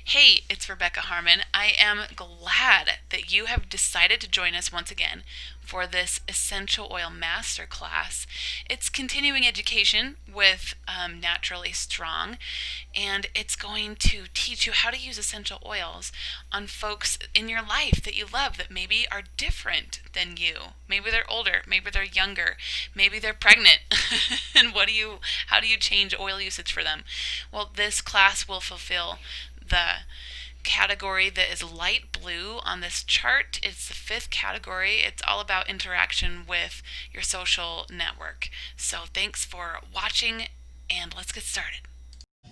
Hey, it's Rebecca Harmon. I am glad that you have decided to join us once again for this Essential Oil Masterclass. It's continuing education with Naturally Strong, and it's going to teach you how to use essential oils on folks in your life that you love that maybe are different than you. Maybe they're older, maybe they're younger, maybe they're pregnant. And how do you change oil usage for them? Well, this class will fulfill the category that is light blue on this chart. It's the fifth category. It's all about interaction with your social network. So thanks for watching, and let's get started.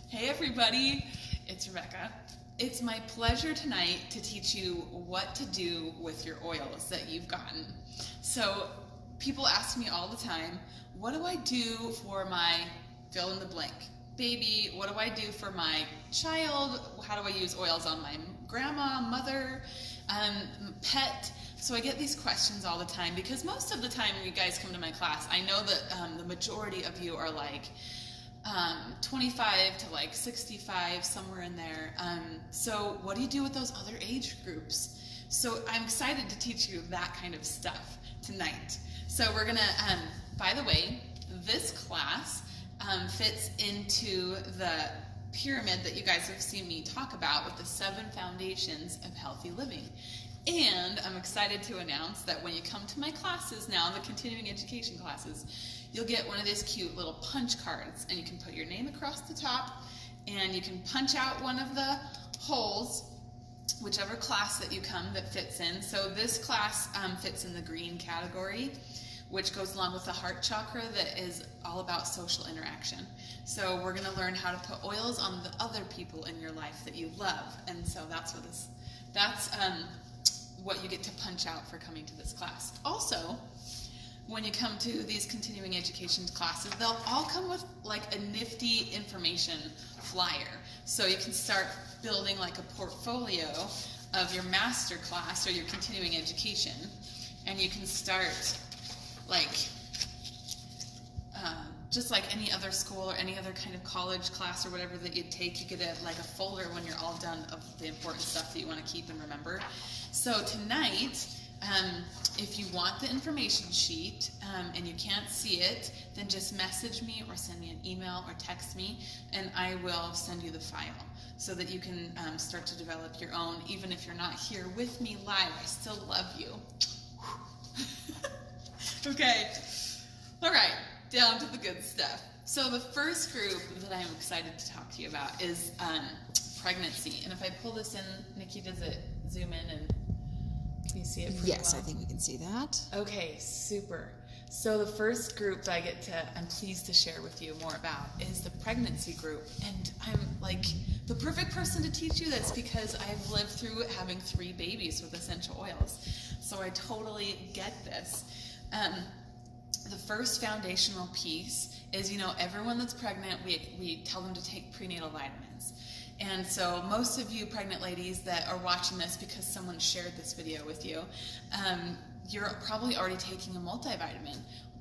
Hey everybody, it's Rebecca. It's my pleasure tonight to teach you what to do with your oils that you've gotten. So people ask me all the time, what do I do for my fill in the blank? Baby, what do I do for my child? How do I use oils on my grandma, mother, pet? So I get these questions all the time because most of the time when you guys come to my class, I know that the majority of you are like 25 to like 65, somewhere in there. So what do you do with those other age groups? So I'm excited to teach you that kind of stuff tonight. So we're gonna, by the way, this class fits into the pyramid that you guys have seen me talk about with the 7 foundations of healthy living. And I'm excited to announce that when you come to my classes now, the continuing education classes, you'll get one of these cute little punch cards, and you can put your name across the top, and you can punch out one of the holes, whichever class that you come that fits in. So this class fits in the green category, which goes along with the heart chakra that is all about social interaction. So we're going to learn how to put oils on the other people in your life that you love, and so that's what you get to punch out for coming to this class. Also, when you come to these continuing education classes, they'll all come with like a nifty information flyer. So you can start building like a portfolio of your master class or your continuing education, and you can start like just like any other school or any other kind of college class or whatever that you take. You get like a folder when you're all done of the important stuff that you want to keep and remember. So tonight, if you want the information sheet and you can't see it, then just message me or send me an email or text me, and I will send you the file so that you can start to develop your own. Even if you're not here with me live, I still love you. Okay, all right, down to the good stuff. So the first group that I'm excited to talk to you about is pregnancy. And if I pull this in, Nikki, does it zoom in and can you see it pretty Yes, well? I think we can see that. Okay, super. So the first group that I'm pleased to share with you more about is the pregnancy group. And I'm like the perfect person to teach you this because I've lived through having 3 babies with essential oils. So I totally get this. The first foundational piece is, everyone that's pregnant, we tell them to take prenatal vitamins. And so most of you pregnant ladies that are watching this because someone shared this video with you, you're probably already taking a multivitamin.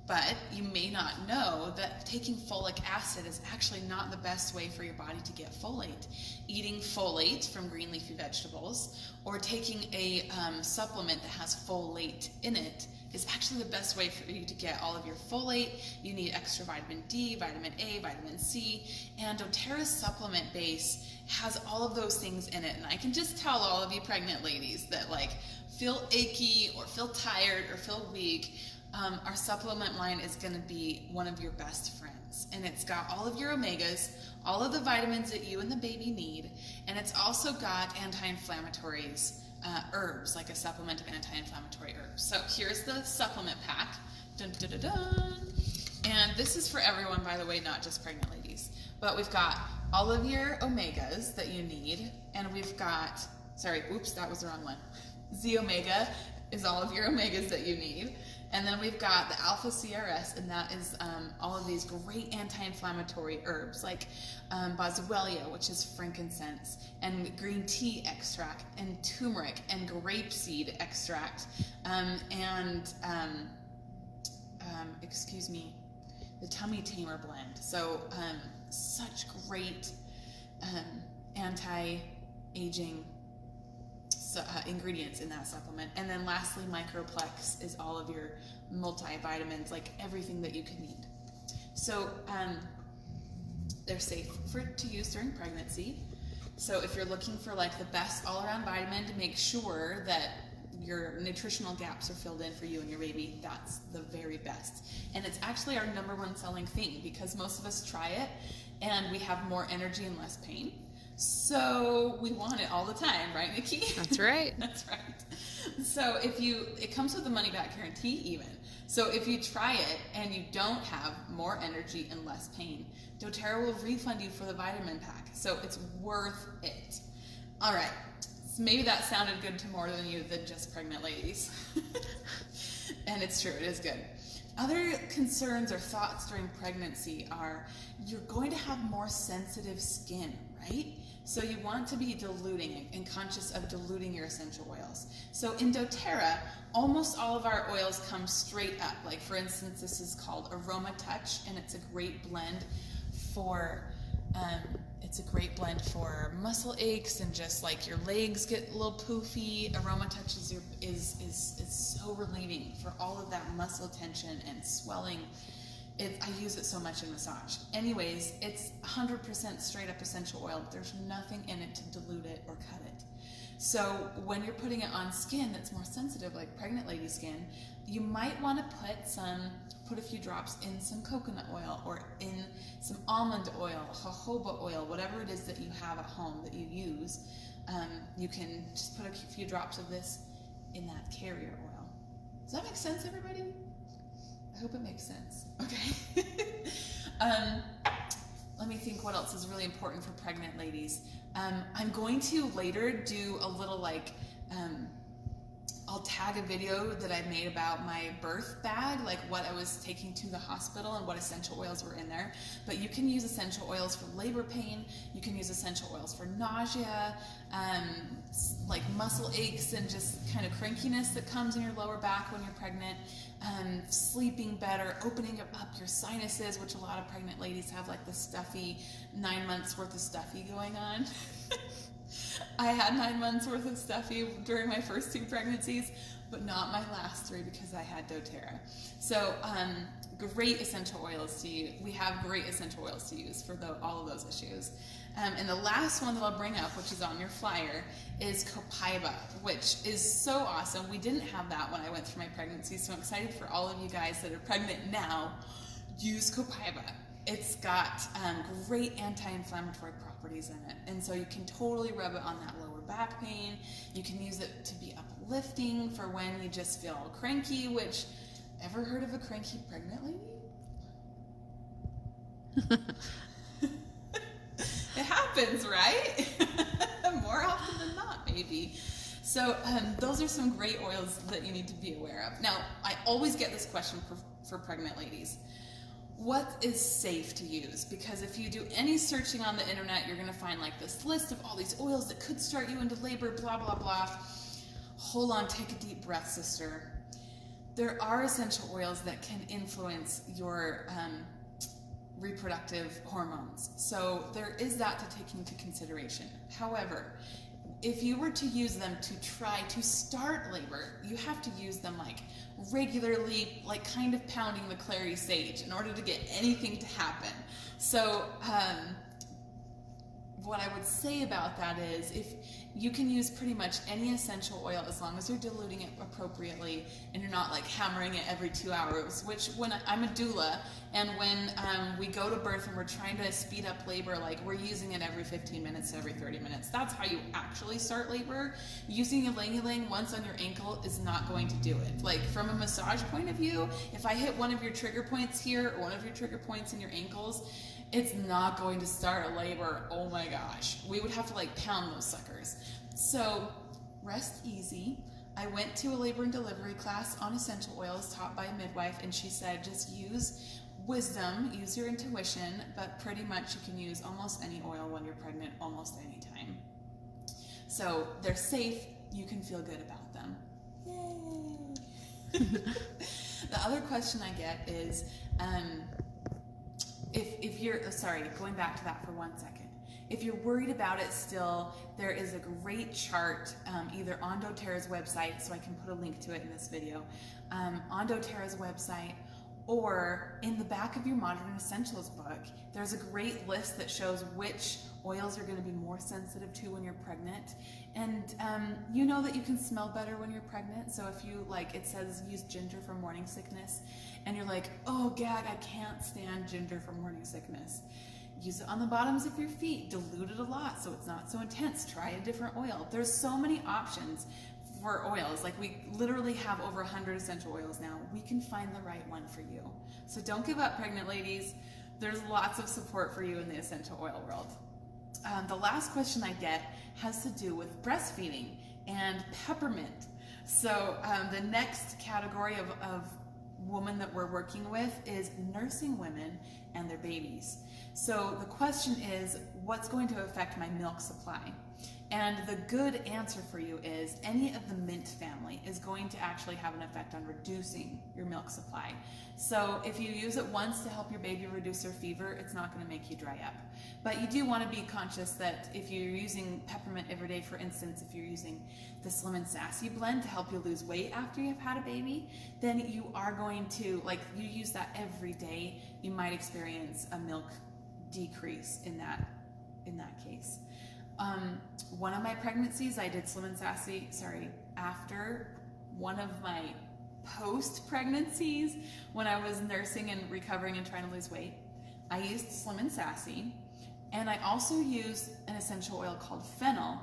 But you may not know that taking folic acid is actually not the best way for your body to get folate. Eating folate from green leafy vegetables or taking a supplement that has folate in it is actually the best way for you to get all of your folate. You need extra vitamin D, vitamin A, vitamin C, and doTERRA's supplement base has all of those things in it. And I can just tell all of you pregnant ladies that like feel achy or feel tired or feel weak, our supplement line is going to be one of your best friends. And it's got all of your omegas, all of the vitamins that you and the baby need, and it's also got anti-inflammatories, herbs, like a supplement of anti-inflammatory herbs. So here's the supplement pack. Dun, dun, dun, dun. And this is for everyone, by the way, not just pregnant ladies. But we've got all of your omegas that you need, and we've got, sorry, oops, that was the wrong one. Z omega is all of your omegas that you need. And then we've got the alpha CRS, and that is all of these great anti-inflammatory herbs like boswellia, which is frankincense, and green tea extract, and turmeric, and grapeseed extract, the tummy tamer blend. So such great aging ingredients in that supplement. And then lastly, Microplex is all of your multivitamins, like everything that you could need. So they're safe to use during pregnancy. So if you're looking for like the best all-around vitamin to make sure that your nutritional gaps are filled in for you and your baby, that's the very best. And it's actually our #1 selling thing, because most of us try it and we have more energy and less pain. So we want it all the time, right, Nikki? That's right. That's right. So it comes with a money back guarantee even. So if you try it and you don't have more energy and less pain, doTERRA will refund you for the vitamin pack. So it's worth it. All right. So maybe that sounded good to more than you than just pregnant ladies. And it's true, it is good. Other concerns or thoughts during pregnancy are you're going to have more sensitive skin, right? So you want to be diluting and conscious of diluting your essential oils. So in doTERRA, almost all of our oils come straight up. Like for instance, this is called Aroma Touch, and it's a great blend for muscle aches and just like your legs get a little poofy. Aroma Touch is so relieving for all of that muscle tension and swelling. I use it so much in massage. Anyways, it's 100% straight up essential oil. There's nothing in it to dilute it or cut it. So when you're putting it on skin that's more sensitive, like pregnant lady skin, you might want to put a few drops in some coconut oil or in some almond oil, jojoba oil, whatever it is that you have at home that you use. You can just put a few drops of this in that carrier oil. Does that make sense, everybody? I hope it makes sense. Okay. Let me think what else is really important for pregnant ladies. I'm going to later do a little I'll tag a video that I made about my birth bag, like what I was taking to the hospital and what essential oils were in there. But you can use essential oils for labor pain. You can use essential oils for nausea, like muscle aches and just kind of crankiness that comes in your lower back when you're pregnant. Sleeping better, opening up your sinuses, which a lot of pregnant ladies have like the stuffy 9 months worth of stuffy going on. I had 9 months worth of stuffy during my first 2 pregnancies, but not my last 3 because I had doTERRA. So great essential oils to use. We have great essential oils to use for all of those issues. And the last one that I'll bring up, which is on your flyer, is copaiba, which is so awesome. We didn't have that when I went through my pregnancy, so I'm excited for all of you guys that are pregnant now. Use copaiba. It's got great anti-inflammatory properties in it, and so you can totally rub it on that lower back pain. You can use it to be uplifting for when you just feel cranky, which, ever heard of a cranky pregnant lady? It happens, right? More often than not, maybe. So those are some great oils that you need to be aware of. Now, I always get this question for pregnant ladies. What is safe to use? Because if you do any searching on the internet, you're going to find like this list of all these oils that could start you into labor, blah, blah, blah. Hold on, take a deep breath, sister. There are essential oils that can influence your reproductive hormones. So there is that to take into consideration. However, if you were to use them to try to start labor, you have to use them like regularly, like kind of pounding the Clary sage in order to get anything to happen. So what I would say about that is if you can use pretty much any essential oil as long as you're diluting it appropriately and you're not like hammering it every 2 hours, which when I'm a doula and when we go to birth and we're trying to speed up labor, like we're using it every 15 minutes, every 30 minutes. That's how you actually start labor. Using a ylang-ylang once on your ankle is not going to do it. Like from a massage point of view, if I hit one of your trigger points here or one of your trigger points in your ankles, it's not going to start a labor. Oh my gosh. We would have to like pound those suckers. So rest easy. I went to a labor and delivery class on essential oils taught by a midwife, and she said just use wisdom, use your intuition, but pretty much you can use almost any oil when you're pregnant almost any time. So they're safe. You can feel good about them. Yay! The other question I get is, if you're, sorry, going back to that for 1 second. If you're worried about it still, there is a great chart either on doTERRA's website, so I can put a link to it in this video, on doTERRA's website, or in the back of your Modern Essentials book. There's a great list that shows which oils you're going to be more sensitive to when you're pregnant. And you know that you can smell better when you're pregnant. So if you, like, it says use ginger for morning sickness, and you're like, oh gag, I can't stand ginger for morning sickness, use it on the bottoms of your feet, dilute it a lot so it's not so intense, try a different oil. There's so many options for oils. Like, we literally have over 100 essential oils now. We can find the right one for you. So don't give up, pregnant ladies. There's lots of support for you in the essential oil world. The last question I get has to do with breastfeeding and peppermint. So the next category of woman that we're working with is nursing women and their babies. So the question is, what's going to affect my milk supply? And the good answer for you is any of the mint family is going to actually have an effect on reducing your milk supply. So if you use it once to help your baby reduce their fever, it's not going to make you dry up. But you do want to be conscious that if you're using peppermint every day, for instance, if you're using the Slim and Sassy blend to help you lose weight after you've had a baby, then you are going to, like, you use that every day, you might experience a milk decrease in that case. One of my pregnancies, I did Slim and Sassy, after one of my post-pregnancies, when I was nursing and recovering and trying to lose weight, I used Slim and Sassy, and I also used an essential oil called fennel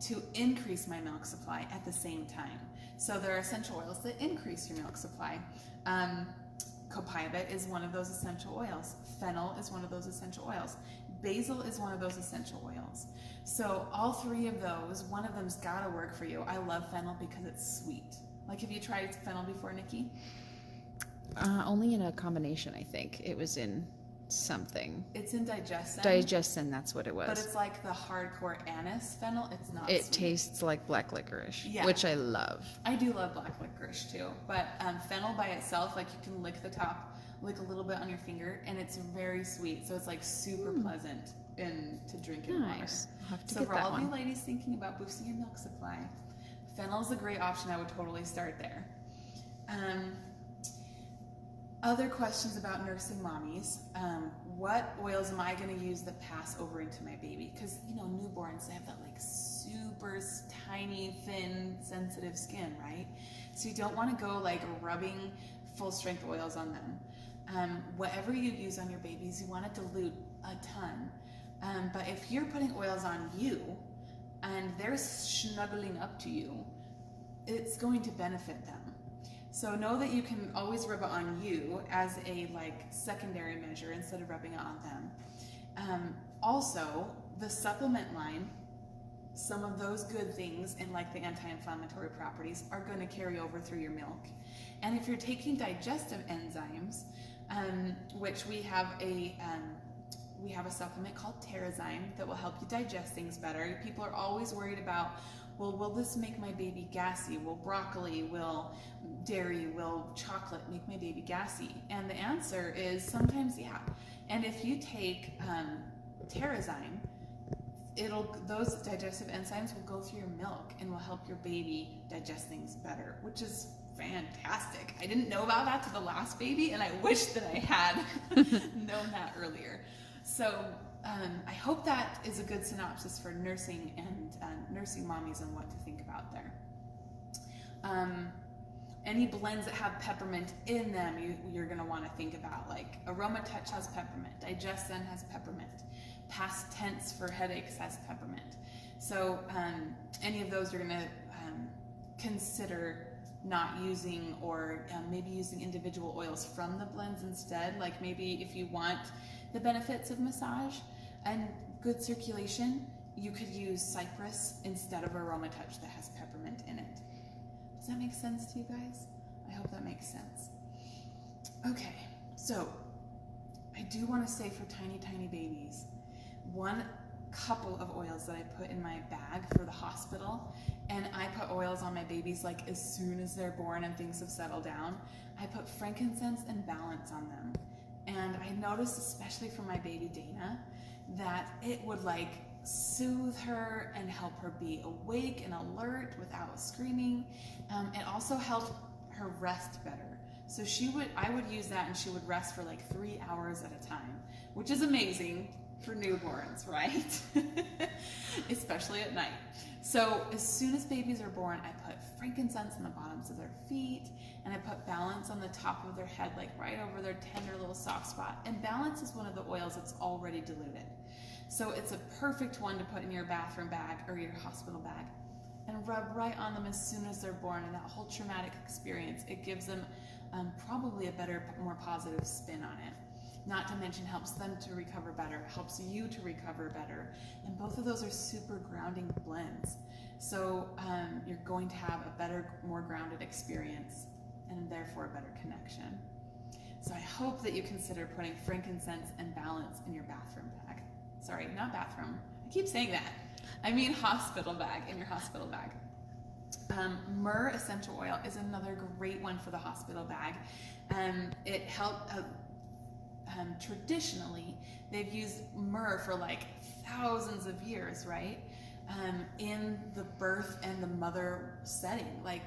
to increase my milk supply at the same time. So there are essential oils that increase your milk supply. Copaiba is one of those essential oils. Fennel is one of those essential oils. Basil is one of those essential oils. So all three of those, one of them's gotta work for you. I love fennel because it's sweet. Like, have you tried fennel before, Nikki? Only in a combination, I think. It was in something. It's in Digestin. Digestin, that's what it was. But it's like the hardcore anise fennel. It's not It sweet. tastes like black licorice, Yeah. which I love. I do love black licorice too. But fennel by itself, like, you can lick the top, lick a little bit on your finger, and it's very sweet. So it's like super pleasant to drink in water. Nice. I'll have to So get for that all of you one. ladies thinking about boosting your milk supply, fennel is a great option. I would totally start there. Other questions about nursing mommies. What oils am I going to use that pass over into my baby? Because, you know, newborns, they have that like super tiny, thin, sensitive skin, right? So you don't want to go like rubbing full strength oils on them. Whatever you use on your babies, you want to dilute a ton. But if you're putting oils on you and they're snuggling up to you, it's going to benefit them. So know that you can always rub it on you as a like secondary measure instead of rubbing it on them. Also, the supplement line, some of those good things and like the anti-inflammatory properties are going to carry over through your milk. And if you're taking digestive enzymes, which we have a supplement called Terrazyme that will help you digest things better. People are always worried about, well, will this make my baby gassy? Will broccoli, will dairy, will chocolate make my baby gassy? And the answer is sometimes yeah. And if you take Terrazyme, those digestive enzymes will go through your milk and will help your baby digest things better, which is fantastic. I didn't know about that to the last baby, and I wish that I had known that earlier. So I hope that is a good synopsis for nursing and nursing mommies and what to think about there. Any blends that have peppermint in them, you're going to want to think about. Like Aroma Touch has peppermint, Digestin has peppermint, Past Tense for headaches has peppermint. So any of those you're going to consider not using, or maybe using individual oils from the blends instead. Like maybe if you want the benefits of massage and good circulation, you could use cypress instead of Aroma Touch that has peppermint in it. Does that make sense to you guys? I hope that makes sense. Okay, so I do want to say for tiny, tiny babies, one couple of oils that I put in my bag for the hospital, and I put oils on my babies like as soon as they're born and things have settled down. I put frankincense and balance on them. And I noticed, especially for my baby Dana, that it would like soothe her and help her be awake and alert without screaming. It also helped her rest better. So I would use that, and she would rest for like 3 hours at a time, which is amazing for newborns, right? Especially at night. So as soon as babies are born, I put frankincense on the bottoms of their feet, and I put balance on the top of their head, like right over their tender little soft spot. And balance is one of the oils that's already diluted. So it's a perfect one to put in your bathroom bag or your hospital bag and rub right on them as soon as they're born. And that whole traumatic experience, it gives them probably a better, more positive spin on it. Not to mention helps them to recover better, helps you to recover better. And both of those are super grounding blends. So you're going to have a better, more grounded experience and therefore a better connection. So I hope that you consider putting frankincense and balance in your bathroom bag. Sorry, not bathroom. I keep saying that. I mean hospital bag, in your hospital bag. Myrrh Essential Oil is another great one for the hospital bag. It helped, traditionally, they've used myrrh for like thousands of years, right? In the birth and the mother setting. Like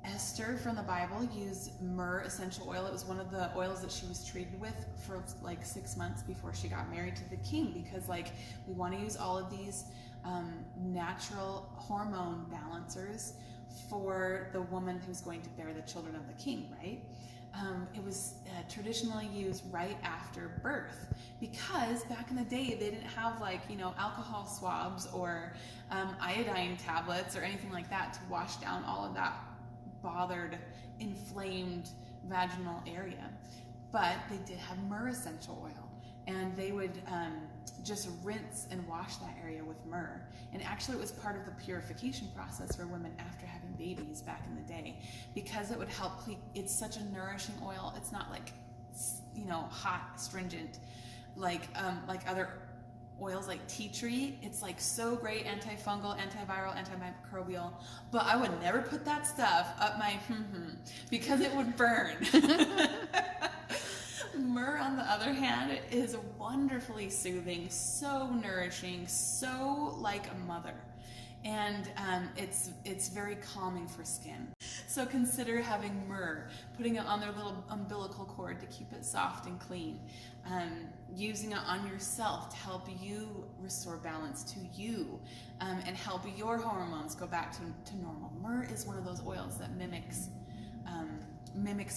Esther from the Bible used myrrh essential oil. It was one of the oils that she was treated with for like 6 months before she got married to the king, because like we want to use all of these natural hormone balancers for the woman who's going to bear the children of the king, right? It was traditionally used right after birth, because back in the day they didn't have like, you know, alcohol swabs or iodine tablets or anything like that to wash down all of that bothered, inflamed vaginal area. But they did have myrrh essential oil, and they would just rinse and wash that area with myrrh. And actually it was part of the purification process for women after having babies back in the day, because it would help it's such a nourishing oil. It's not like, you know, hot, stringent, like other oils like tea tree. It's like so great, antifungal, antiviral, antimicrobial, but I would never put that stuff up my because it would burn. Myrrh, on the other hand, is wonderfully soothing, so nourishing, so like a mother. And it's very calming for skin. So consider having myrrh, putting it on their little umbilical cord to keep it soft and clean, using it on yourself to help you restore balance to you, and help your hormones go back to normal. Myrrh is one of those oils that mimics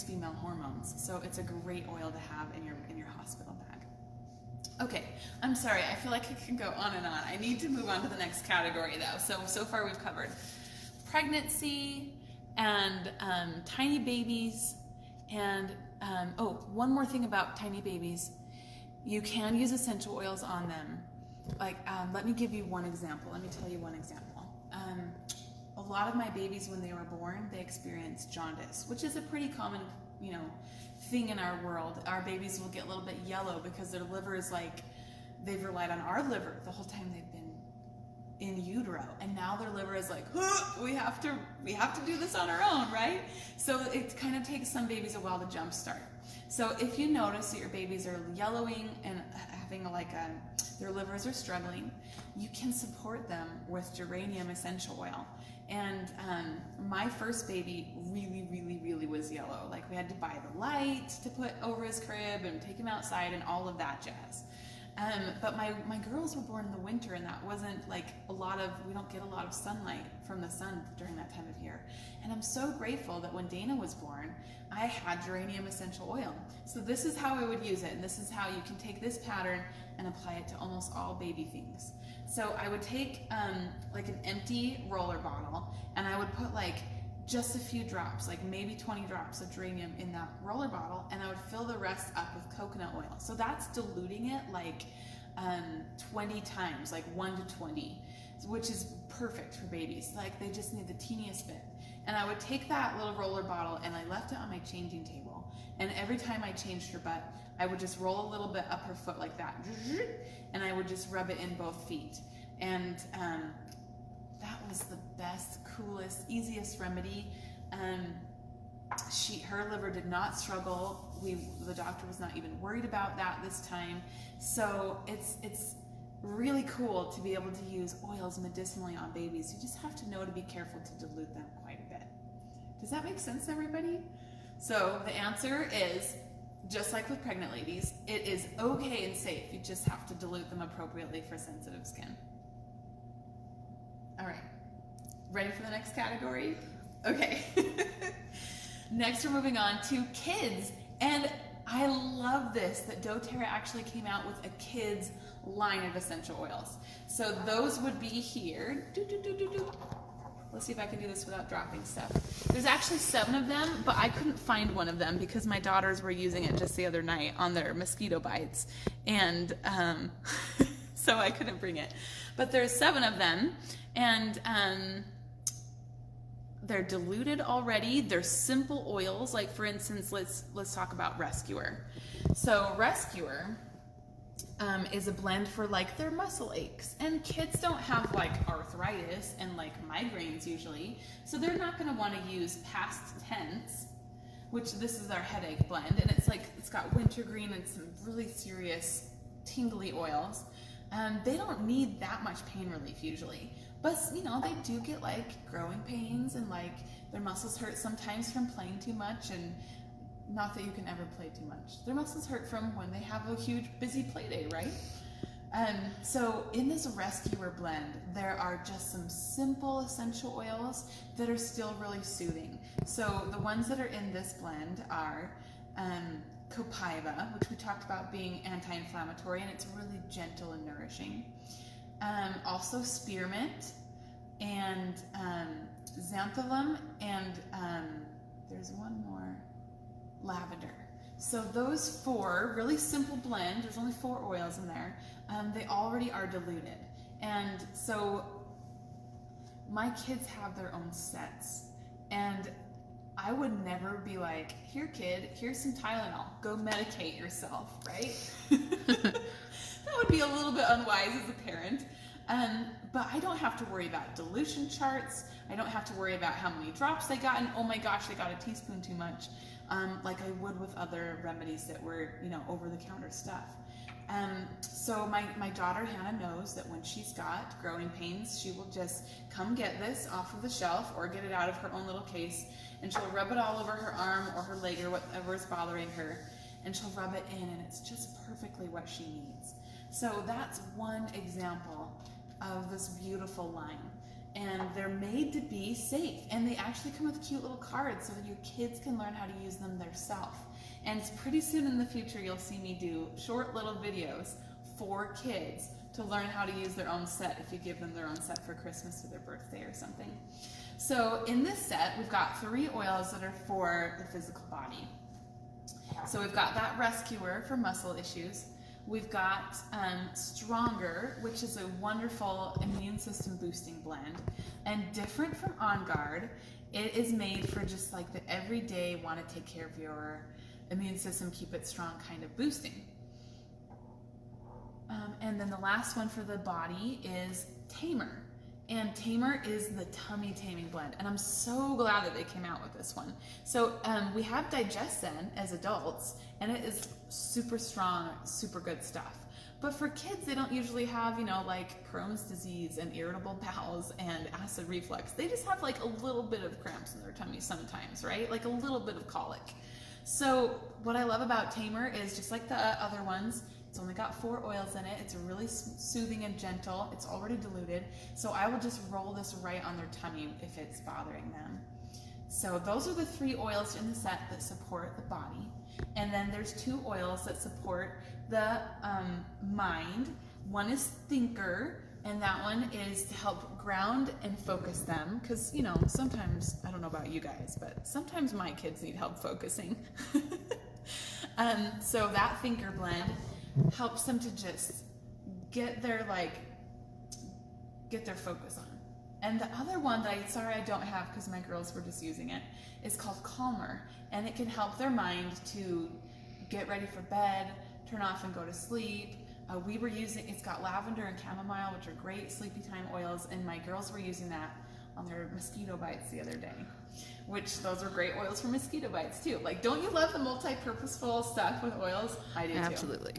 female hormones, so it's a great oil to have in your hospital bag. Okay, I'm sorry, I feel like I can go on and on. I need to move on to the next category though. So far we've covered pregnancy and tiny babies, and one more thing about tiny babies. You can use essential oils on them. Like, let me give you one example. Let me tell you one example. A lot of my babies, when they were born, they experienced jaundice, which is a pretty common, you know, thing in our world. Our babies will get a little bit yellow because their liver is like, they've relied on our liver the whole time they've been in utero, and now their liver is like, we have to do this on our own, right? So it kind of takes some babies a while to jumpstart. So if you notice that your babies are yellowing and having their livers are struggling, you can support them with geranium essential oil. And my first baby really was yellow. Like, we had to buy the light to put over his crib and take him outside and all of that jazz. But my girls were born in the winter, and that wasn't like we don't get a lot of sunlight from the sun during that time of year. And I'm so grateful that when Dana was born, I had geranium essential oil. So this is how I would use it, and this is how you can take this pattern and apply it to almost all baby things. So I would take like an empty roller bottle, and I would put like just a few drops, like maybe 20 drops of geranium in that roller bottle, and I would fill the rest up with coconut oil. So that's diluting it like 20 times, like 1 to 20, which is perfect for babies. Like, they just need the teeniest bit. And I would take that little roller bottle, and I left it on my changing table. And every time I changed her butt, I would just roll a little bit up her foot like that, and I would just rub it in both feet. And that was the best, coolest, easiest remedy. Her liver did not struggle. The doctor was not even worried about that this time. So it's really cool to be able to use oils medicinally on babies. You just have to know to be careful to dilute them quite a bit. Does that make sense, everybody? So the answer is, just like with pregnant ladies, it is okay and safe. You just have to dilute them appropriately for sensitive skin. All right, ready for the next category? Okay. Next, we're moving on to kids. And I love this, that doTERRA actually came out with a kids line of essential oils. So those would be here. Let's see if I can do this without dropping stuff. There's actually 7 of them, but I couldn't find one of them because my daughters were using it just the other night on their mosquito bites. And so I couldn't bring it. But there's 7 of them, and they're diluted already. They're simple oils. Like, for instance, let's talk about Rescuer. So Rescuer is a blend for like their muscle aches, and kids don't have like arthritis and like migraines usually, so they're not going to want to use past tense, which this is our headache blend, and it's got wintergreen and some really serious tingly oils. They don't need that much pain relief usually, but you know, they do get like growing pains, and like their muscles hurt sometimes from playing too much, and not that you can ever play too much. Their muscles hurt from when they have a huge busy play day, right? So in this Rescuer blend, there are just some simple essential oils that are still really soothing. So the ones that are in this blend are copaiba, which we talked about being anti-inflammatory, and it's really gentle and nourishing. Also spearmint, and xanthalum, and there's one more, lavender. So those 4, really simple blend, there's only 4 oils in there, they already are diluted. And so my kids have their own sets, and I would never be like, here kid, here's some Tylenol, go medicate yourself, right? That would be a little bit unwise as a parent. But I don't have to worry about dilution charts. I don't have to worry about how many drops they got, and oh my gosh, they got a teaspoon too much, like I would with other remedies that were, you know, over-the-counter stuff. So my daughter Hannah knows that when she's got growing pains, she will just come get this off of the shelf or get it out of her own little case, and she'll rub it all over her arm or her leg or whatever is bothering her, and she'll rub it in, and it's just perfectly what she needs. So that's one example of this beautiful line. And they're made to be safe, and they actually come with cute little cards so that your kids can learn how to use them themselves. And pretty soon in the future you'll see me do short little videos for kids to learn how to use their own set if you give them their own set for Christmas or their birthday or something. So in this set we've got 3 oils that are for the physical body. So we've got that Rescuer for muscle issues. We've got Stronger, which is a wonderful immune system boosting blend. And different from On Guard, it is made for just like the everyday, want to take care of your immune system, keep it strong kind of boosting. And then the last one for the body is Tamer. And Tamer is the tummy taming blend. And I'm so glad that they came out with this one. So we have Digesten as adults, and it is super strong, super good stuff. But for kids, they don't usually have, you know, like Crohn's disease and irritable bowels and acid reflux. They just have like a little bit of cramps in their tummy sometimes, right? Like a little bit of colic. So what I love about Tamer is, just like the other ones, it's only got 4 oils in it. It's really soothing and gentle. It's already diluted. So I will just roll this right on their tummy if it's bothering them. So those are the 3 oils in the set that support the body. And then there's 2 oils that support the mind. One is Thinker, and that one is to help ground and focus them. Because, you know, sometimes, I don't know about you guys, but sometimes my kids need help focusing. So that Thinker blend helps them to just get their focus on. And the other one that I don't have because my girls were just using it, is called Calmer, and it can help their mind to get ready for bed, turn off and go to sleep. It's got lavender and chamomile, which are great sleepy time oils, and my girls were using that on their mosquito bites the other day, which those are great oils for mosquito bites too. Like, don't you love the multi-purposeful stuff with oils? I do too. Absolutely.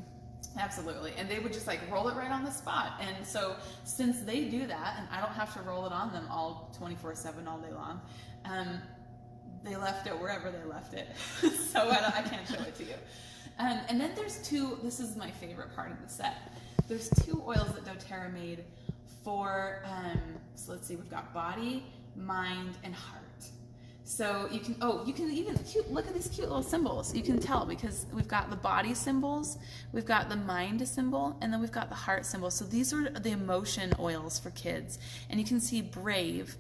Absolutely. And they would just like roll it right on the spot. And so since they do that, and I don't have to roll it on them all 24/7 all day long, they left it wherever they left it. So I can't show it to you. And then there's two, this is my favorite part of the set. There's two oils that doTERRA made for, so let's see, we've got body, mind, and heart. So you can even, look at these cute little symbols. You can tell because we've got the body symbols, we've got the mind symbol, and then we've got the heart symbol. So these are the emotion oils for kids. And you can see Brave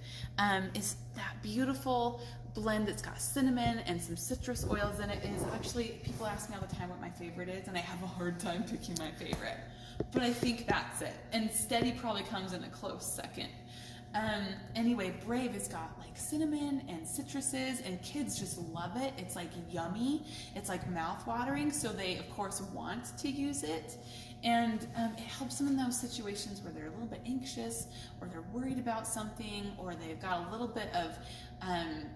is that beautiful blend that's got cinnamon and some citrus oils in it. It is actually, people ask me all the time what my favorite is, and I have a hard time picking my favorite. But I think that's it. And Steady probably comes in a close second. Anyway, Brave has got like cinnamon and citruses, and kids just love it. It's like yummy. It's like mouth-watering, so they of course want to use it. And it helps them in those situations where they're a little bit anxious, or they're worried about something, or they've got a little bit of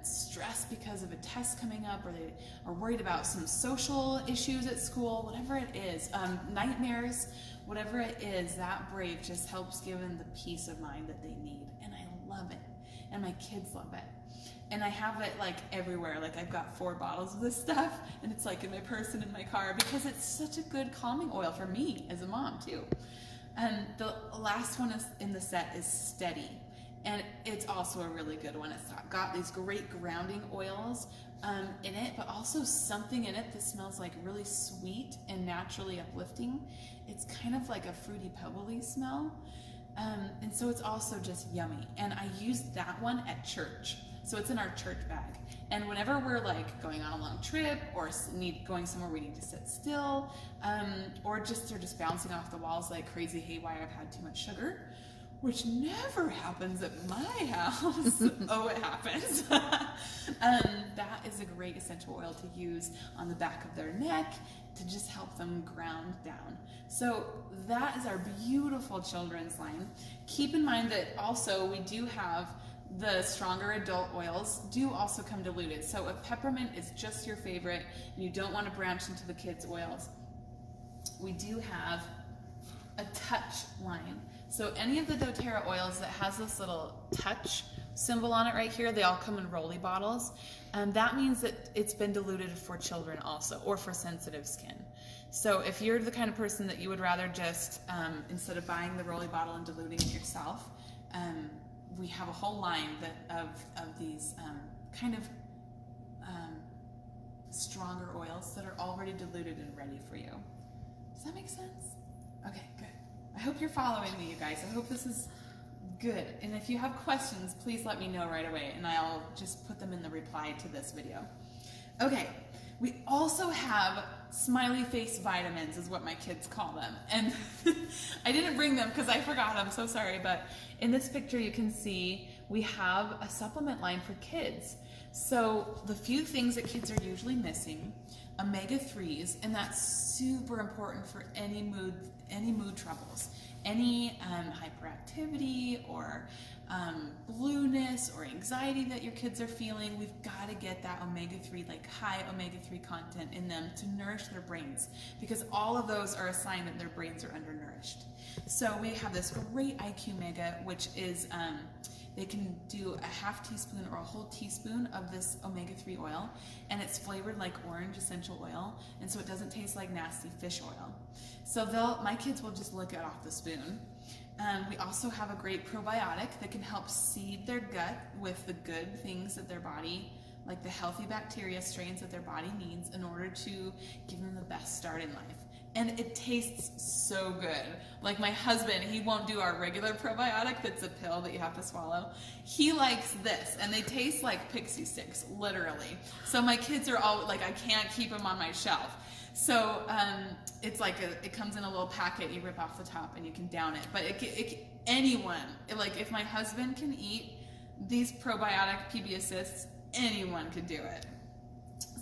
stress because of a test coming up, or they are worried about some social issues at school, whatever it is, nightmares, whatever it is, that Brave just helps give them the peace of mind that they need. And I love it. And my kids love it. And I have it like everywhere. Like I've got 4 bottles of this stuff, and it's like in my purse and in my car because it's such a good calming oil for me as a mom too. And the last one is in the set is Steady. And it's also a really good one. It's got these great grounding oils in it, but also something in it that smells like really sweet and naturally uplifting. It's kind of like a fruity pebbly smell. And so it's also just yummy. And I used that one at church. So it's in our church bag. And whenever we're like going on a long trip or going somewhere we need to sit still, or just they're just bouncing off the walls like crazy haywire, I've had too much sugar, which never happens at my house. Oh, it happens. That is a great essential oil to use on the back of their neck to just help them ground down. So that is our beautiful children's line. Keep in mind that also we do have the stronger adult oils do also come diluted. So if peppermint is just your favorite and you don't want to branch into the kids' oils, we do have a touch line. So any of the doTERRA oils that has this little touch symbol on it right here, they all come in rolly bottles. And that means that it's been diluted for children also, or for sensitive skin. So if you're the kind of person that you would rather just, instead of buying the rolly bottle and diluting it yourself, we have a whole line of these kind of stronger oils that are already diluted and ready for you. Does that make sense? Okay, good. I hope you're following me, you guys. I hope this is good. And if you have questions, please let me know right away, and I'll just put them in the reply to this video. Okay, we also have smiley face vitamins, is what my kids call them. And I didn't bring them because I forgot, I'm so sorry, but in this picture you can see we have a supplement line for kids. So the few things that kids are usually missing, omega-3s, and that's super important for any mood troubles, any hyperactivity or blueness or anxiety that your kids are feeling. We've got to get that omega-3, like high omega-3 content in them to nourish their brains, because all of those are a sign that their brains are undernourished. So we have this great IQ Mega, which is they can do a half teaspoon or a whole teaspoon of this omega-3 oil, and it's flavored like orange essential oil, and so it doesn't taste like nasty fish oil. So my kids will just lick it off the spoon. We also have a great probiotic that can help seed their gut with the good things that their body, like the healthy bacteria strains that their body needs in order to give them the best start in life. And it tastes so good. Like my husband, he won't do our regular probiotic that's a pill that you have to swallow. He likes this, and they taste like pixie sticks, literally. So my kids are all like, I can't keep them on my shelf. So it's like it comes in a little packet, you rip off the top and you can down it. But anyone, like if my husband can eat these probiotic PB Assists, anyone could do it.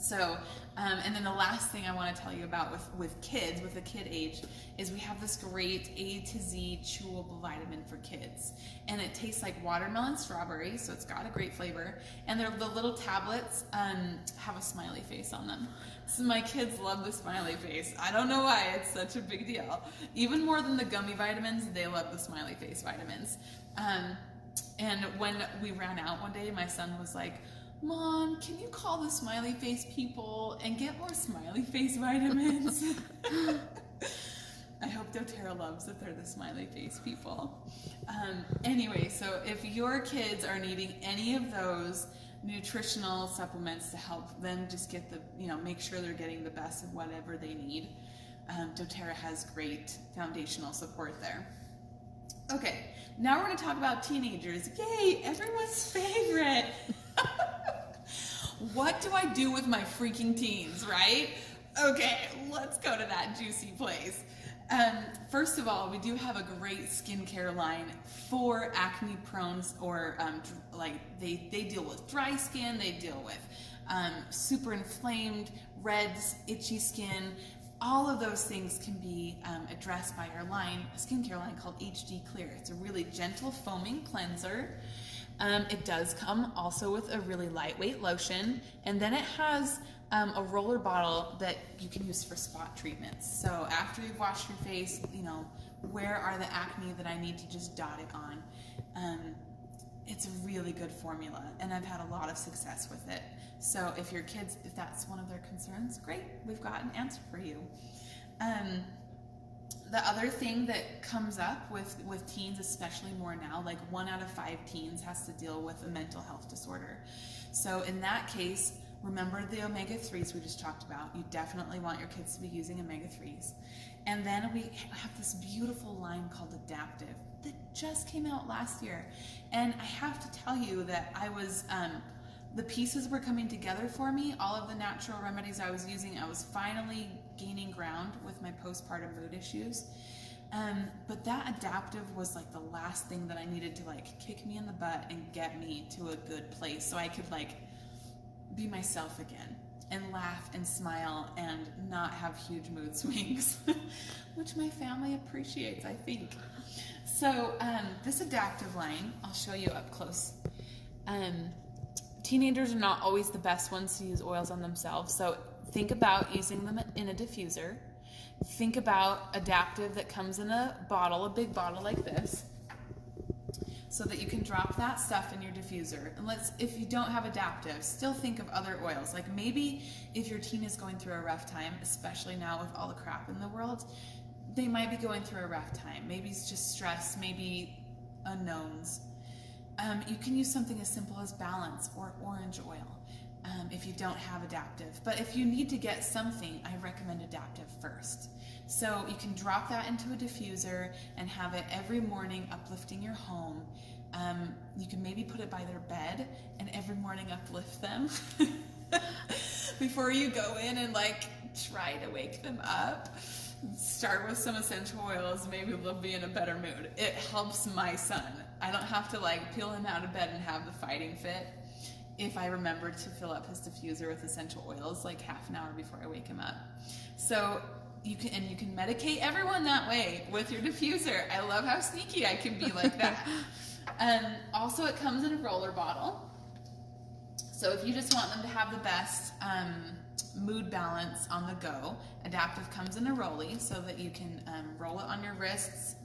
So, and then the last thing I want to tell you about with kids, with the kid age, is we have this great A to Z chewable vitamin for kids. And it tastes like watermelon strawberry, so it's got a great flavor. And the little tablets have a smiley face on them. So my kids love the smiley face. I don't know why, it's such a big deal. Even more than the gummy vitamins, they love the smiley face vitamins. And when we ran out one day, my son was like, Mom, can you call the smiley face people and get more smiley face vitamins? I hope doTERRA loves that they're the smiley face people. Anyway, so if your kids are needing any of those nutritional supplements to help them just get make sure they're getting the best of whatever they need, doTERRA has great foundational support there. Okay, now we're going to talk about teenagers. Yay, everyone's favorite. What do I do with my freaking teens, right? Okay, let's go to that juicy place. First of all, we do have a great skincare line for acne prones, or they deal with dry skin, they deal with super inflamed, red, itchy skin. All of those things can be addressed by our line, a skincare line called HD Clear. It's a really gentle foaming cleanser. It does come also with a really lightweight lotion, and then it has a roller bottle that you can use for spot treatments. So after you've washed your face, where are the acne that I need to just dot it on? It's a really good formula, and I've had a lot of success with it. So if your kids, if that's one of their concerns, great, we've got an answer for you. The other thing that comes up with teens, especially more now, like 1 out of 5 teens has to deal with a mental health disorder. So in that case, remember the omega-3s we just talked about. You definitely want your kids to be using omega-3s. And then we have this beautiful line called Adaptive that just came out last year. And I have to tell you that I was, the pieces were coming together for me. All of the natural remedies I was using, I was finally gaining ground with my postpartum mood issues. But that Adaptive was like the last thing that I needed to kick me in the butt and get me to a good place so I could be myself again and laugh and smile and not have huge mood swings, which my family appreciates, I think. So this Adaptive line, I'll show you up close. Teenagers are not always the best ones to use oils on themselves, so think about using them in a diffuser. Think about Adaptive that comes in a bottle, a big bottle like this, so that you can drop that stuff in your diffuser. And if you don't have Adaptive, still think of other oils. Like maybe if your teen is going through a rough time, especially now with all the crap in the world, they might be going through a rough time. Maybe it's just stress, maybe unknowns. You can use something as simple as Balance or orange oil if you don't have Adaptive. But if you need to get something, I recommend Adaptive first. So you can drop that into a diffuser and have it every morning uplifting your home. You can maybe put it by their bed and every morning uplift them before you go in and try to wake them up. Start with some essential oils, maybe they'll be in a better mood. It helps my son. I don't have to peel him out of bed and have the fighting fit if I remember to fill up his diffuser with essential oils half an hour before I wake him up. So you can medicate everyone that way with your diffuser. I love how sneaky I can be like that. Also, it comes in a roller bottle. So if you just want them to have the best mood balance on the go, Adaptive comes in a rollie so that you can roll it on your wrists.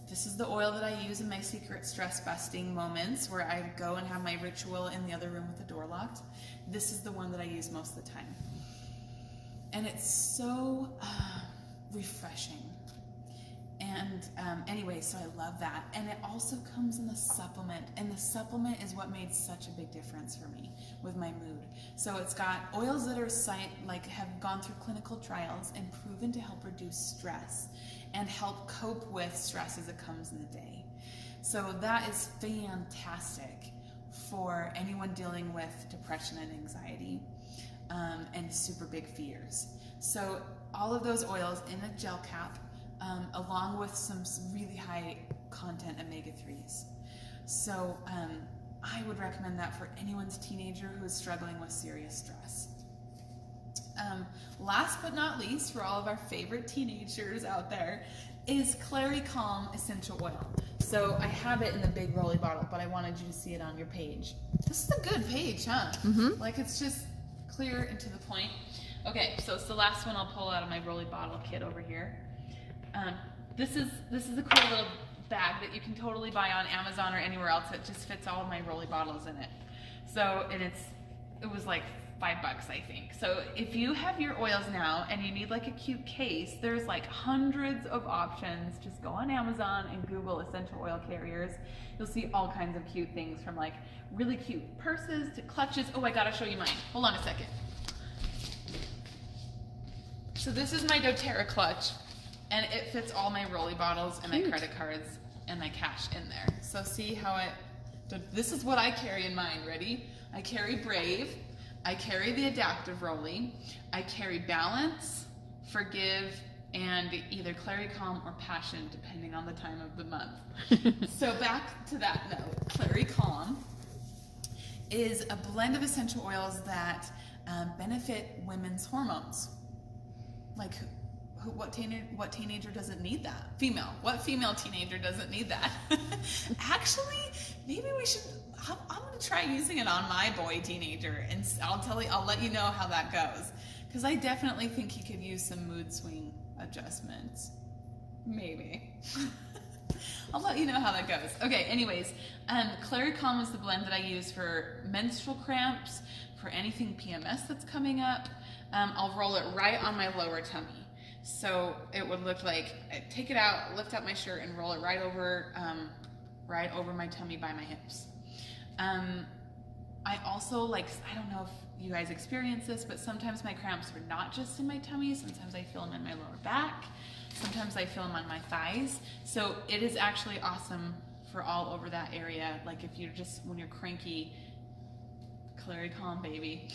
This is the oil that I use in my secret stress busting moments where I go and have my ritual in the other room with the door locked. This is the one that I use most of the time. And it's so refreshing. And anyway, so I love that. And it also comes in a supplement. And the supplement is what made such a big difference for me with my mood. So it's got oils that are have gone through clinical trials and proven to help reduce stress and help cope with stress as it comes in the day. So that is fantastic for anyone dealing with depression and anxiety and super big fears. So all of those oils in a gel cap, along with some really high content omega-3s. So I would recommend that for anyone's teenager who is struggling with serious stress. Last but not least, for all of our favorite teenagers out there, is Clary Calm Essential Oil. So I have it in the big rolly bottle, but I wanted you to see it on your page. This is a good page, huh? Mm-hmm. Like, it's just clear and to the point. Okay, so it's the last one I'll pull out of my rolly bottle kit over here. This is a cool little bag that you can totally buy on Amazon or anywhere else. It just fits all of my rolly bottles in it. So, and it was like $5, I think. So if you have your oils now and you need like a cute case, there's like hundreds of options. Just go on Amazon and Google essential oil carriers. You'll see all kinds of cute things, from like really cute purses to clutches. Oh, I gotta show you mine. Hold on a second. So this is my doTERRA clutch, and it fits all my rolly bottles and my credit cards and my cash in there. So see how this is what I carry in mine. Ready? I carry Brave. I carry the Adaptive Rolly. I carry Balance, Forgive, and either Clary Calm or Passion, depending on the time of the month. So back to that note, Clary Calm is a blend of essential oils that benefit women's hormones. Like, what teenager doesn't need that? What female teenager doesn't need that? Actually, maybe we should. I'm gonna try using it on my boy teenager, and I'll let you know how that goes. Because I definitely think he could use some mood swing adjustments. Maybe. I'll let you know how that goes. Okay, anyways, Clary Calm is the blend that I use for menstrual cramps, for anything PMS that's coming up. I'll roll it right on my lower tummy. So it would look like, I take it out, lift up my shirt, and roll it right over my tummy by my hips. I also, like, I don't know if you guys experience this, but sometimes my cramps are not just in my tummy. Sometimes I feel them in my lower back. Sometimes I feel them on my thighs. So it is actually awesome for all over that area. Like, if you're just, when you're cranky, Clary Calm, baby.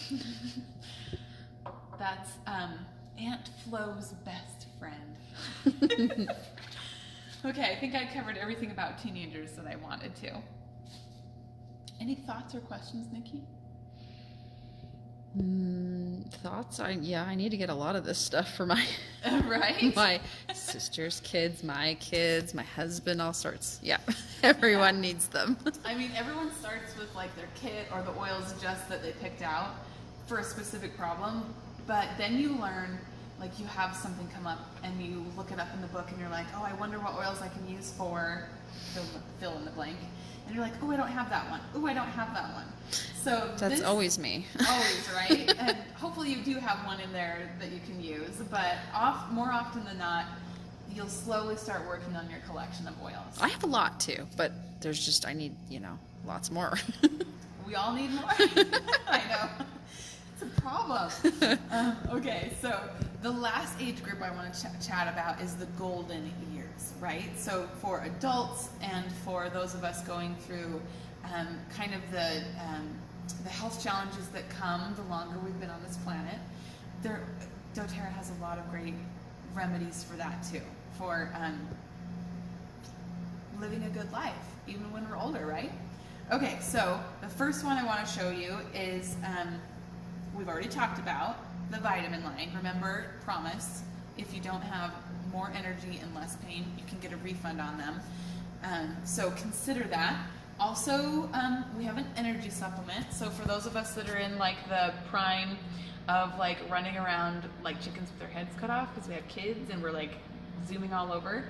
That's Aunt Flo's best friend. Okay, I think I covered everything about teenagers that I wanted to. Any thoughts or questions, Nikki? Thoughts? I need to get a lot of this stuff for my right? my sister's kids, my husband, all sorts. Yeah, everyone needs them. I mean, everyone starts with like their kit or the oils just that they picked out for a specific problem, but then you learn, like, you have something come up and you look it up in the book and you're like, oh, I wonder what oils I can use for fill in the blank. And you're like, oh, I don't have that one. Oh, I don't have that one. So that's always me. Always, right? And hopefully you do have one in there that you can use. But more often than not, you'll slowly start working on your collection of oils. I have a lot too, but there's just, I need, lots more. We all need more. I know. It's a problem. Okay, so the last age group I want to chat about is the golden years, right? So for adults and for those of us going through kind of the health challenges that come the longer we've been on this planet, doTERRA has a lot of great remedies for that too, for living a good life, even when we're older, right? Okay, so the first one I want to show you is, we've already talked about the vitamin line. Remember, promise, if you don't have more energy and less pain, you can get a refund on them. So consider that. Also, we have an energy supplement. So for those of us that are in like the prime of like running around like chickens with their heads cut off because we have kids and we're like zooming all over,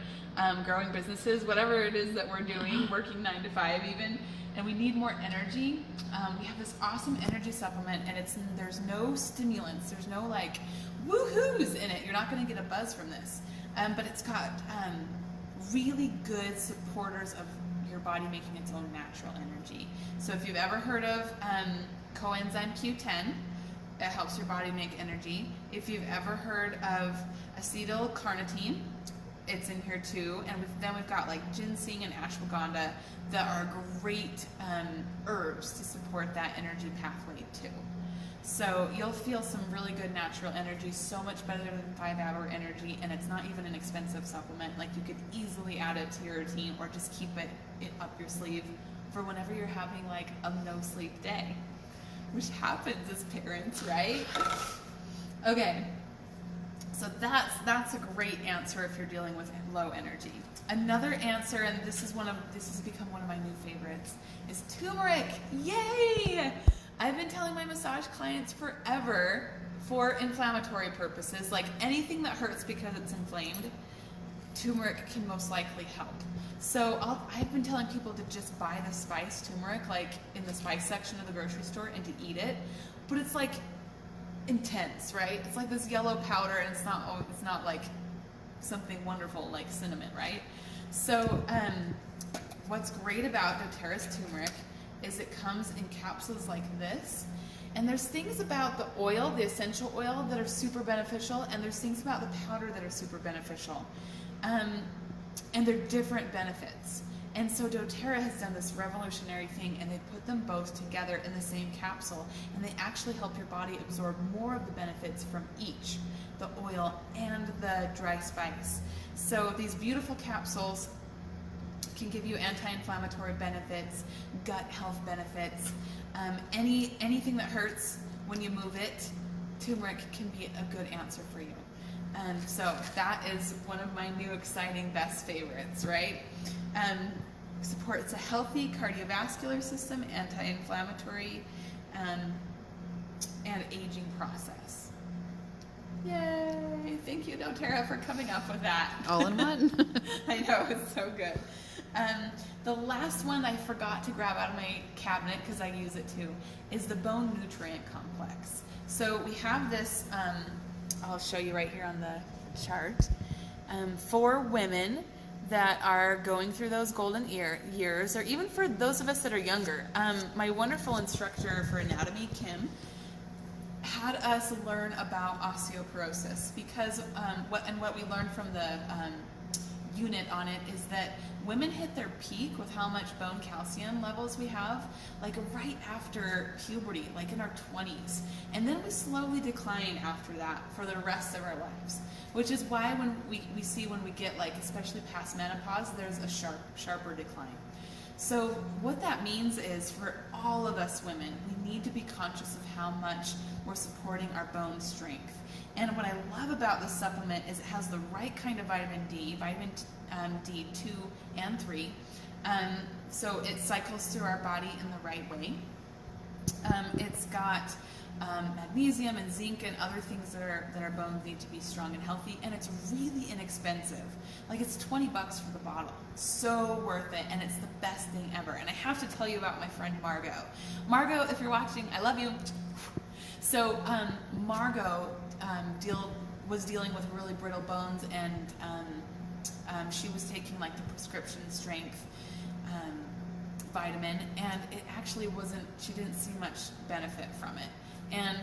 growing businesses, whatever it is that we're doing, working 9 to 5 even, and we need more energy, we have this awesome energy supplement, and there's no stimulants, there's no like woohoos in it. You're not going to get a buzz from this, but it's got really good supporters of your body making its own natural energy. So if you've ever heard of coenzyme Q10, it helps your body make energy. If you've ever heard of acetylcarnitine, it's in here too. And then we've got like ginseng and ashwagandha that are great herbs to support that energy pathway too. So you'll feel some really good natural energy, so much better than 5-hour energy, and it's not even an expensive supplement. Like, you could easily add it to your routine or just keep it up your sleeve for whenever you're having like a no sleep day, which happens as parents, right? Okay. So that's a great answer if you're dealing with low energy. Another answer, and this has become one of my new favorites, is turmeric. Yay! I've been telling my massage clients forever, for inflammatory purposes, like anything that hurts because it's inflamed, turmeric can most likely help. So I've been telling people to just buy the spice turmeric, like in the spice section of the grocery store, and to eat it. But it's like intense, right? It's like this yellow powder, and it's not like something wonderful like cinnamon, right? So what's great about doTERRA's turmeric is it comes in capsules like this. And there's things about the oil, the essential oil, that are super beneficial, and there's things about the powder that are super beneficial. And they're different benefits. And so doTERRA has done this revolutionary thing, and they put them both together in the same capsule, and they actually help your body absorb more of the benefits from each, the oil and the dry spice. So these beautiful capsules can give you anti-inflammatory benefits, gut health benefits, anything that hurts when you move it, turmeric can be a good answer for you. So that is one of my new exciting best favorites, right? Supports a healthy cardiovascular system, anti-inflammatory, and aging process. Yay! Thank you, doTERRA, for coming up with that. All in one. I know, it's so good. The last one I forgot to grab out of my cabinet, because I use it too, is the bone nutrient complex. So we have this, I'll show you right here on the chart, for women that are going through those golden years, or even for those of us that are younger. My wonderful instructor for anatomy, Kim, had us learn about osteoporosis, because what we learned from the unit on it is that women hit their peak with how much bone calcium levels we have, like right after puberty, like in our 20s. And then we slowly decline after that for the rest of our lives, which is why when we see when we get, like, especially past menopause, there's a sharper decline. So what that means is, for all of us women, we need to be conscious of how much we're supporting our bone strength. And what I love about this supplement is it has the right kind of vitamin D, vitamin D2 and 3. So it cycles through our body in the right way. It's got magnesium and zinc and other things that our bones need to be strong and healthy, and it's really inexpensive. Like, it's $20 for the bottle. So worth it, and it's the best thing ever. And I have to tell you about my friend Margot. Margot, if you're watching, I love you. So Margot was dealing with really brittle bones, and she was taking, like, the prescription strength vitamin, and it actually she didn't see much benefit from it. And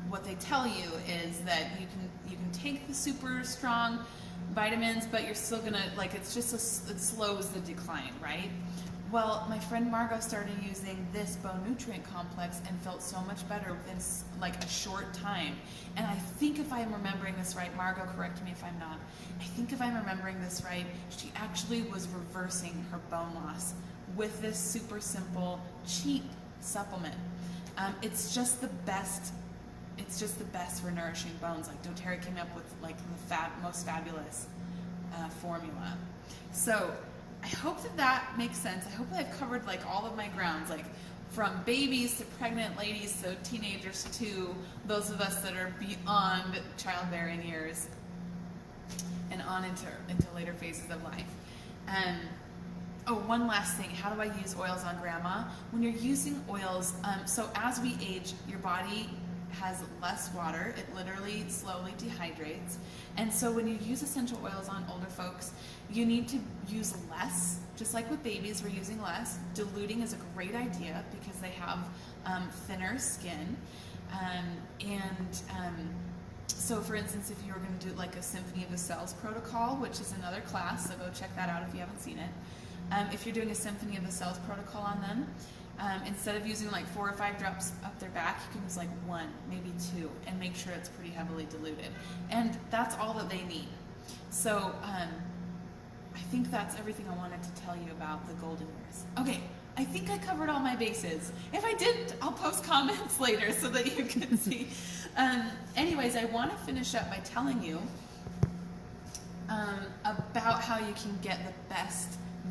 what they tell you is that you can take the super strong vitamins, but you're still gonna, like, it slows the decline, right? Well, my friend Margot started using this bone nutrient complex and felt so much better within, like, a short time. And I think, if I'm remembering this right, Margot, correct me if I'm not, I think if I'm remembering this right, she actually was reversing her bone loss with this super simple, cheap supplement. It's just the best. It's just the best for nourishing bones. Like, doTERRA came up with, like, the most fabulous formula. So I hope that makes sense. I hope that I've covered, like, all of my grounds, like from babies to pregnant ladies to teenagers to those of us that are beyond childbearing years and on into later phases of life. Oh, one last thing. How do I use oils on grandma? When you're using oils, so as we age, your body has less water. It literally slowly dehydrates. And so when you use essential oils on older folks, you need to use less. Just like with babies, we're using less. Diluting is a great idea because they have thinner skin. So for instance, if you were going to do, like, a Symphony of the Cells protocol, which is another class, so go check that out if you haven't seen it. If you're doing a Symphony of the Cells protocol on them, instead of using, like, 4 or 5 drops up their back, you can use, like, 1, maybe 2, and make sure it's pretty heavily diluted. And that's all that they need. So I think that's everything I wanted to tell you about the golden years. Okay, I think think I covered all my bases. If I didn't, I'll post comments later so that you can see. Anyways, I want to finish up by telling you about how you can get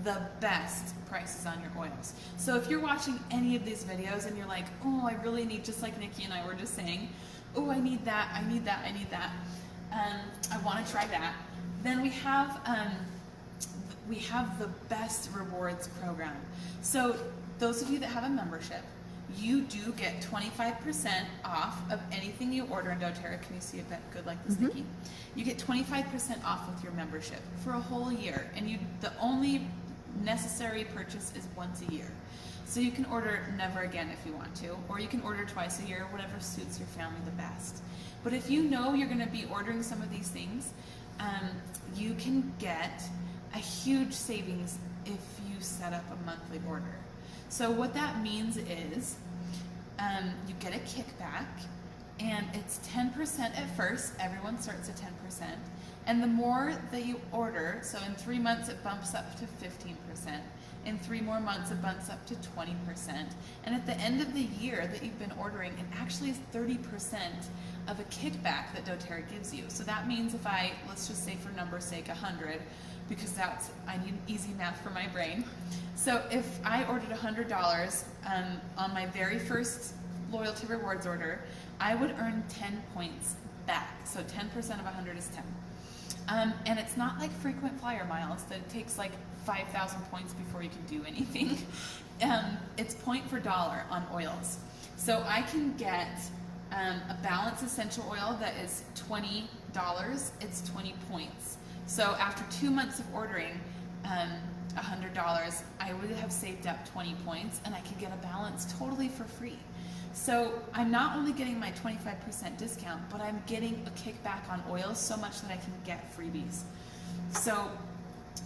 the best prices on your oils. So if you're watching any of these videos and you're like, oh, I really need, just like Nikki and I were just saying, oh, I need that, I need that, I need that, I want to try that, then we have the best rewards program. So those of you that have a membership, you do get 25% off of anything you order in doTERRA. Can you see it good like this, Nikki? You get 25% off with your membership for a whole year, and the only necessary purchase is once a year. So you can order never again if you want to, or you can order twice a year, whatever suits your family the best. But if you know you're going to be ordering some of these things, you can get a huge savings if you set up a monthly order. So what that means is you get a kickback, and it's 10% at first. Everyone starts at 10%. And the more that you order, so in 3 months it bumps up to 15%. In 3 more months it bumps up to 20%. And at the end of the year that you've been ordering, it actually is 30% of a kickback that doTERRA gives you. So that means if let's just say for number's sake, 100, because I need easy math for my brain. So if I ordered $100 on my very first loyalty rewards order, I would earn 10 points back. So 10% of 100 is 10. And it's not like frequent flyer miles that it takes like 5,000 points before you can do anything. It's point for dollar on oils. So I can get a balanced essential oil that is $20. It's 20 points. So after 2 months of ordering $100, I would have saved up 20 points, and I could get a balance totally for free. So I'm not only getting my 25% discount, but I'm getting a kickback on oils so much that I can get freebies. So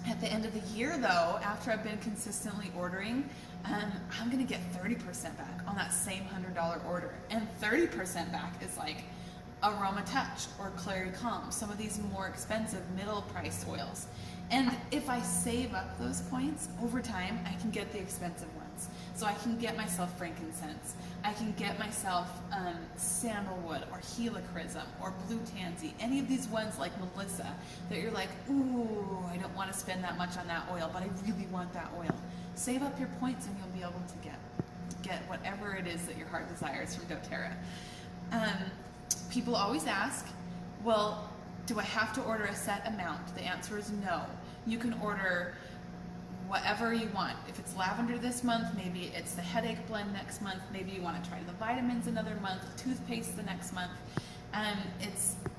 at the end of the year, though, after I've been consistently ordering, I'm going to get 30% back on that same $100 order. And 30% back is like Aroma Touch or Clary, some of these more expensive middle-priced oils. And if I save up those points over time, I can get the expensive ones. So I can get myself frankincense. I can get myself sandalwood or helichrysum or blue tansy. Any of these ones like Melissa that you're like, ooh, I don't want to spend that much on that oil, but I really want that oil. Save up your points and you'll be able to get whatever it is that your heart desires from doTERRA. People always ask, well, do I have to order a set amount? The answer is no. You can order whatever you want. If it's lavender this month, maybe it's the headache blend next month, maybe you want to try the vitamins another month, toothpaste the next month.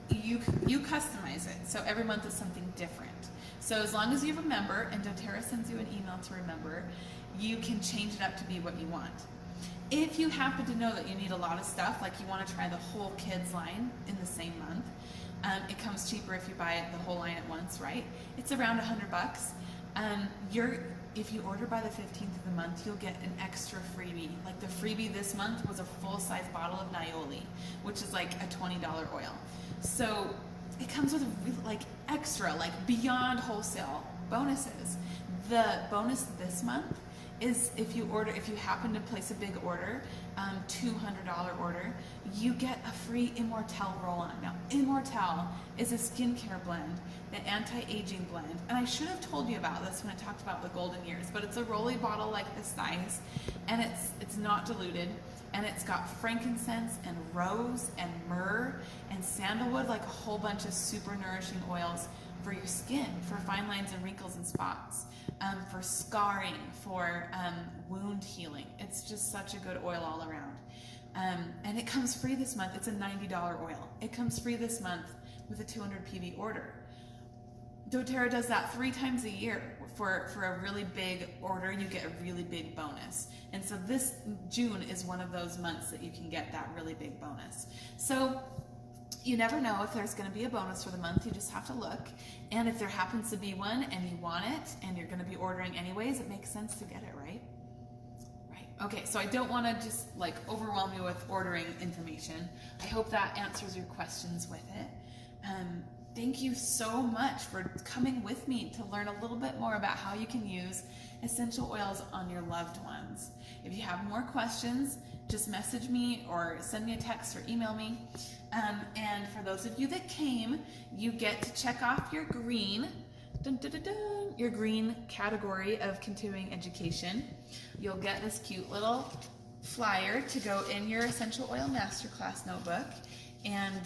You customize it, so every month is something different. So as long as you remember, and doTERRA sends you an email to remember, you can change it up to be what you want. If you happen to know that you need a lot of stuff, like you want to try the whole kids line in the same month, it comes cheaper if you buy it the whole line at once, right? It's around $100. If you order by the 15th of the month, you'll get an extra freebie. Like the freebie this month was a full-size bottle of Nioli, which is like a $20 oil. So it comes with extra, beyond wholesale bonuses. The bonus this month is if you happen to place a big order, $200 order, you get a free Immortelle roll-on. Now, Immortelle is a skincare blend, an anti-aging blend, and I should have told you about this when I talked about the golden years, but it's a rolly bottle like this size, and it's not diluted, and it's got frankincense and rose and myrrh and sandalwood, like a whole bunch of super nourishing oils for your skin, for fine lines and wrinkles and spots, for scarring, for wound healing. It's just such a good oil all around. And it comes free this month. It's a $90 oil. It comes free this month with a 200 PV order. doTERRA does that 3 times a year. For a really big order, you get a really big bonus. And so this June is one of those months that you can get that really big bonus. So you never know if there's going to be a bonus for the month. You just have to look. And if there happens to be one and you want it and you're going to be ordering anyways, it makes sense to get it, right? Right. Okay, so I don't want to just overwhelm you with ordering information. I hope that answers your questions with it. Thank you so much for coming with me to learn a little bit more about how you can use essential oils on your loved ones. If you have more questions, just message me or send me a text or email me. And for those of you that came, you get to check off your green, your green category of continuing education. You'll get this cute little flyer to go in your Essential Oil Masterclass notebook. And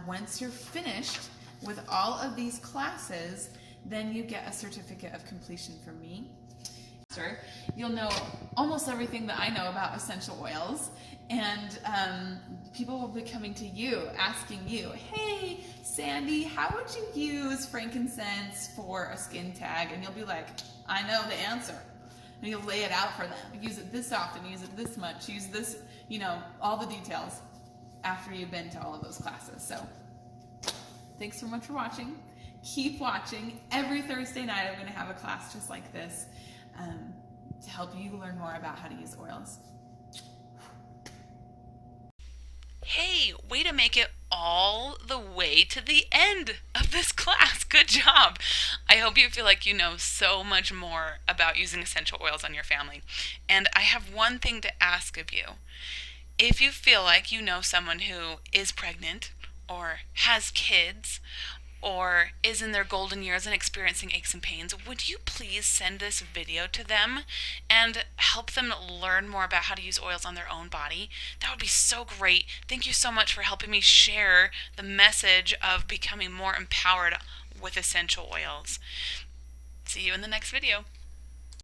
once you're finished with all of these classes, then you get a certificate of completion from me. You'll know almost everything that I know about essential oils, and people will be coming to you asking you, hey Sandy, how would you use frankincense for a skin tag? And you'll be like, I know the answer. And you'll lay it out for them. Use it this often, use it this much, use this, all the details after you've been to all of those classes. So thanks so much for watching. Keep watching. Every Thursday night I'm going to have a class just like this to help you learn more about how to use oils. Hey, way to make it all the way to the end of this class. Good job. I hope you feel like you know so much more about using essential oils on your family. And I have one thing to ask of you. If you feel like you know someone who is pregnant or has kids or is in their golden years and experiencing aches and pains, would you please send this video to them and help them learn more about how to use oils on their own body? That would be so great. Thank you so much for helping me share the message of becoming more empowered with essential oils. See you in the next video.